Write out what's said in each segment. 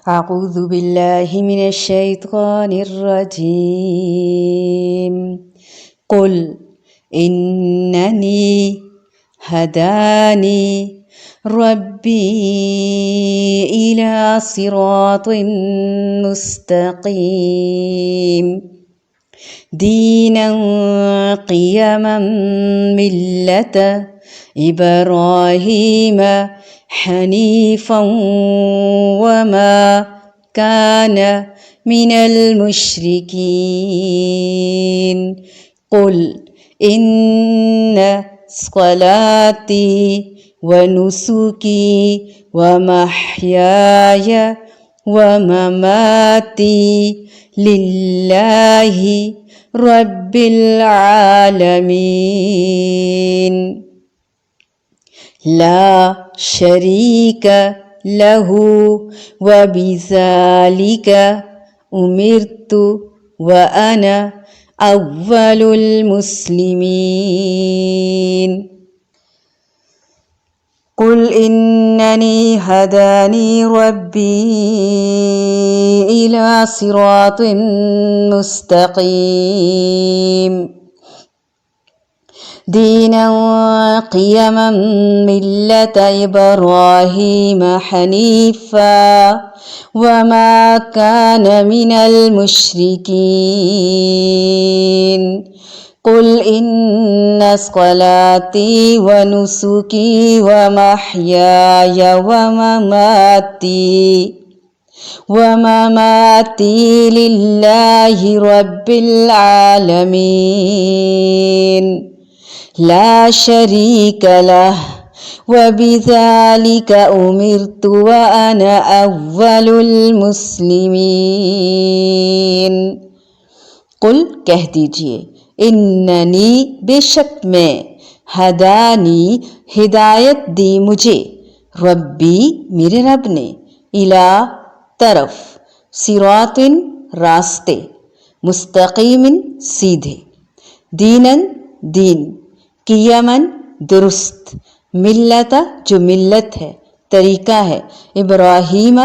أعوذ بالله من الشيطان الرجيم قل إنني هداني ربي إلى صراط مستقيم دينا قيما ملة إبراهيم حنيفا وما كان من المشركين قل إن صلاتي ونسكي ومحياي ومماتي لله رب العالمين لا شريك له وبذلك أمرت وأنا أول المسلمين قل إنني هداني ربي إلى صراط مستقيم دينا قيما ملة إبراهيم حنيفا وما كان من المشركين قل إن صلاتي ونسكي ومحياي ومماتي لله رب العالمين لا شريك له وبذلك أمرت وأنا أول المسلمین قل کہہ دیجئے اننی بے شک میں ہدانی ہدایت دی مجھے ربی میرے رب نے الا طرف صراطن راستے مستقیم سیدھے دینن دین قیمن درست ملت جو ملت ہے طریقہ ہے ابراہیم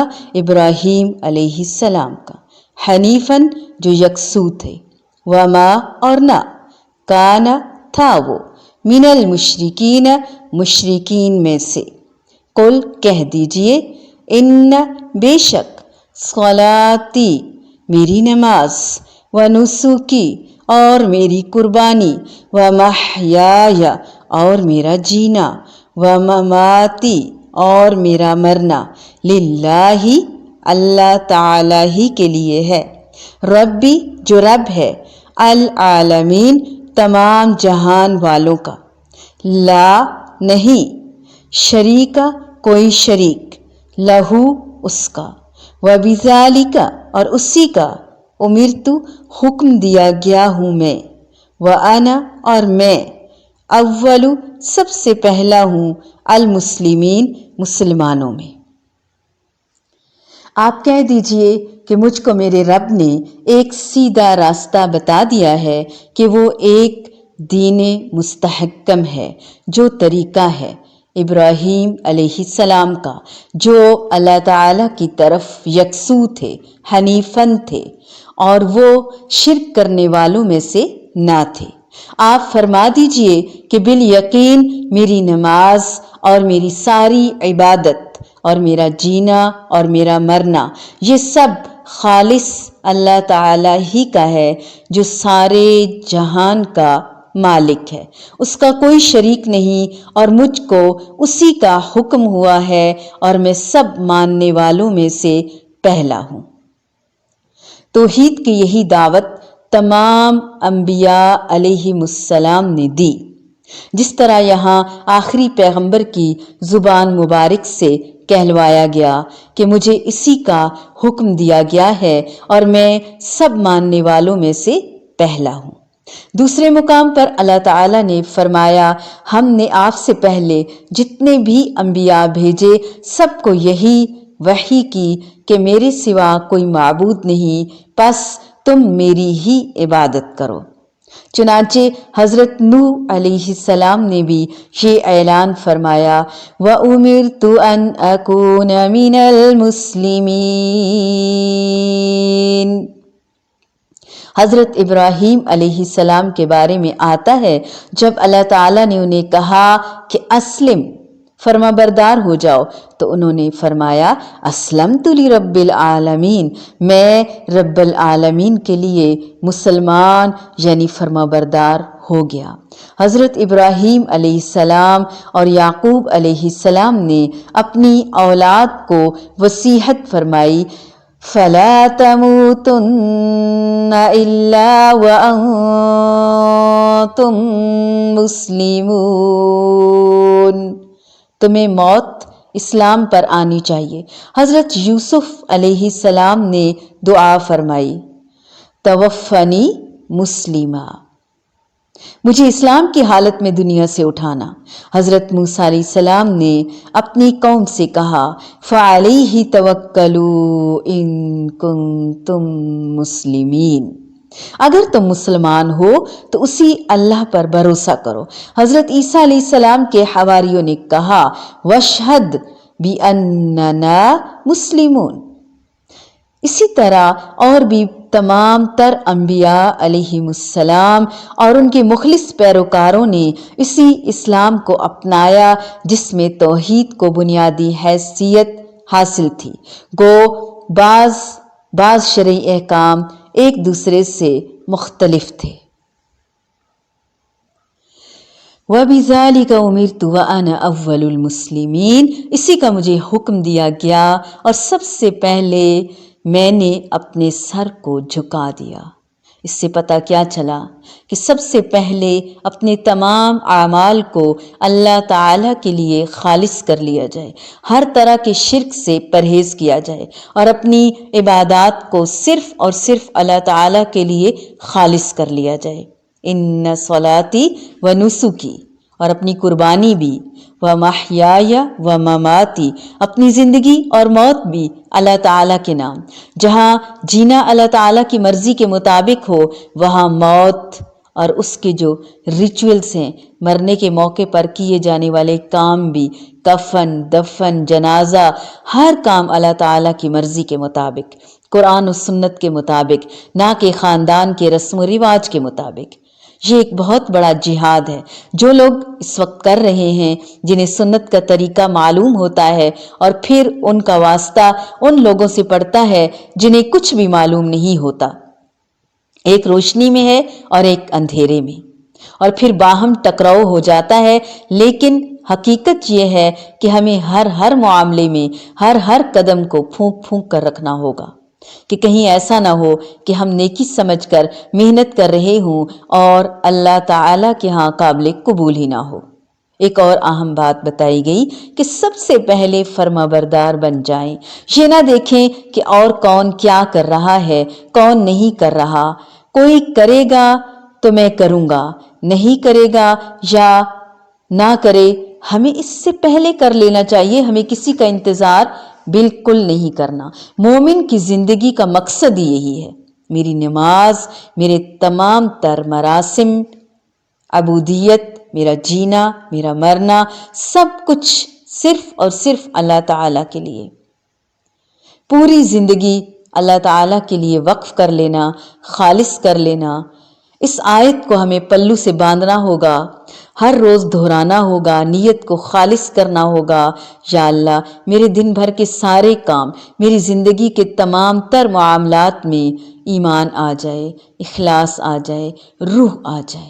علیہ السلام کا حنیفن جو یکسو تھے وما اور نہ کانا تھا وہ من المشرکین مشرکین میں سے قل کہہ دیجئے ان بے شک صلاتی میری نماز و نسکی اور میری قربانی و محیایا اور میرا جینا و مماتی اور میرا مرنا للہ اللہ تعالی ہی کے لیے ہے ربی جو رب ہے العالمین تمام جہان والوں کا لا نہیں شریکہ کوئی شریک لہو اس کا وبذالک اور اسی کا امرتو حکم دیا گیا ہوں میں وانا اور میں اولو سب سے پہلا ہوں المسلمین مسلمانوں میں آپ کہہ دیجئے کہ مجھ کو میرے رب نے ایک سیدھا راستہ بتا دیا ہے کہ وہ ایک دین مستحکم ہے جو طریقہ ہے ابراہیم علیہ السلام کا جو اللہ تعالیٰ کی طرف یکسو تھے حنیفن تھے اور وہ شرک کرنے والوں میں سے نہ تھے آپ فرما دیجئے کہ بالیقین میری نماز اور میری ساری عبادت اور میرا جینا اور میرا مرنا یہ سب خالص اللہ تعالیٰ ہی کا ہے جو سارے جہان کا مالک ہے اس کا کوئی شریک نہیں اور مجھ کو اسی کا حکم ہوا ہے اور میں سب ماننے والوں میں سے پہلا ہوں توحید کی یہی دعوت تمام انبیاء علیہم السلام نے دی جس طرح یہاں آخری پیغمبر کی زبان مبارک سے کہلوایا گیا کہ مجھے اسی کا حکم دیا گیا ہے اور میں سب ماننے والوں میں سے پہلا ہوں دوسرے مقام پر اللہ تعالیٰ نے فرمایا ہم نے آپ سے پہلے جتنے بھی انبیاء بھیجے سب کو یہی وحی کی کہ میرے سوا کوئی معبود نہیں، پس تم میری ہی عبادت کرو۔ چنانچہ حضرت نوح علیہ السلام نے بھی یہ اعلان فرمایا وَأُمِرْتُ أَنْ أَكُونَ مِنَ الْمُسْلِمِينَ۔ حضرت ابراہیم علیہ السلام کے بارے میں آتا ہے جب اللہ تعالیٰ نے انہیں کہا کہ اسلم، فرما بردار ہو جاؤ، تو انہوں نے فرمایا اسلمت لرب العالمین، میں رب العالمین کے لیے مسلمان یعنی فرما بردار ہو گیا۔ حضرت ابراہیم علیہ السلام اور یعقوب علیہ السلام نے اپنی اولاد کو وصیت فرمائی فَلَا تَمُوتُنَّ إِلَّا وَأَنْتُمْ مُسْلِمُونَ، تمہیں موت اسلام پر آنی چاہیے۔ حضرت یوسف علیہ السلام نے دعا فرمائی توفنی مسلمہ، مجھے اسلام کی حالت میں دنیا سے اٹھانا۔ حضرت موسیٰ علیہ السلام نے اپنی قوم سے کہا فَعَلَيْهِ تَوَكَّلُوا إِن كُنتُم مُسْلِمِينَ، اگر تم مسلمان ہو تو اسی اللہ پر بھروسہ کرو۔ حضرت عیسیٰ علیہ السلام کے حواریوں نے کہا وَاشْهَدْ بِأَنَّنَا مُسْلِمُونَ۔ اسی طرح اور بھی تمام تر انبیاء علیہم السلام اور ان کے مخلص پیروکاروں نے اسی اسلام کو اپنایا جس میں توحید کو بنیادی حیثیت حاصل تھی، گو بعض شرعی احکام ایک دوسرے سے مختلف تھے۔ وَبِذَلِكَ أُمِرْتُ وَأَنَا أَوَّلُ الْمُسْلِمِينَ، اسی کا مجھے حکم دیا گیا اور سب سے پہلے میں نے اپنے سر کو جھکا دیا۔ اس سے پتہ کیا چلا کہ سب سے پہلے اپنے تمام اعمال کو اللہ تعالیٰ کے لیے خالص کر لیا جائے، ہر طرح کے شرک سے پرہیز کیا جائے اور اپنی عبادات کو صرف اور صرف اللہ تعالیٰ کے لیے خالص کر لیا جائے۔ ان صلاتی و نسکی، اور اپنی قربانی بھی، ومحیایا و مماتی، اپنی زندگی اور موت بھی اللہ تعالیٰ کے نام۔ جہاں جینا اللہ تعالیٰ کی مرضی کے مطابق ہو وہاں موت اور اس کے جو ریچولز ہیں، مرنے کے موقع پر کیے جانے والے کام بھی، کفن، دفن، جنازہ، ہر کام اللہ تعالیٰ کی مرضی کے مطابق، قرآن و سنت کے مطابق، نہ کہ خاندان کے رسم و رواج کے مطابق۔ یہ ایک بہت بڑا جہاد ہے جو لوگ اس وقت کر رہے ہیں، جنہیں سنت کا طریقہ معلوم ہوتا ہے اور پھر ان کا واسطہ ان لوگوں سے پڑتا ہے جنہیں کچھ بھی معلوم نہیں ہوتا، ایک روشنی میں ہے اور ایک اندھیرے میں، اور پھر باہم ٹکراؤ ہو جاتا ہے۔ لیکن حقیقت یہ ہے کہ ہمیں ہر معاملے میں ہر قدم کو پھونک پھونک کر رکھنا ہوگا کہ کہیں ایسا نہ ہو کہ ہم نیکی سمجھ کر محنت کر رہے ہوں اور اللہ تعالیٰ کے ہاں قابل قبول ہی نہ ہو۔ ایک اور اہم بات بتائی گئی کہ سب سے پہلے فرما بردار بن جائیں، یہ نہ دیکھیں کہ اور کون کیا کر رہا ہے، کون نہیں کر رہا، کوئی کرے گا تو میں کروں گا، نہیں کرے گا یا نہ کرے، ہمیں اس سے پہلے کر لینا چاہیے، ہمیں کسی کا انتظار بالکل نہیں کرنا۔ مومن کی زندگی کا مقصد ہی یہی ہے، میری نماز، میرے تمام تر مراسم، عبودیت، میرا جینا، میرا مرنا، سب کچھ صرف اور صرف اللہ تعالیٰ کے لیے، پوری زندگی اللہ تعالیٰ کے لیے وقف کر لینا، خالص کر لینا۔ اس آیت کو ہمیں پلو سے باندھنا ہوگا، ہر روز دہرانا ہوگا، نیت کو خالص کرنا ہوگا، یا اللہ میرے دن بھر کے سارے کام، میری زندگی کے تمام تر معاملات میں ایمان آ جائے، اخلاص آ جائے، روح آ جائے۔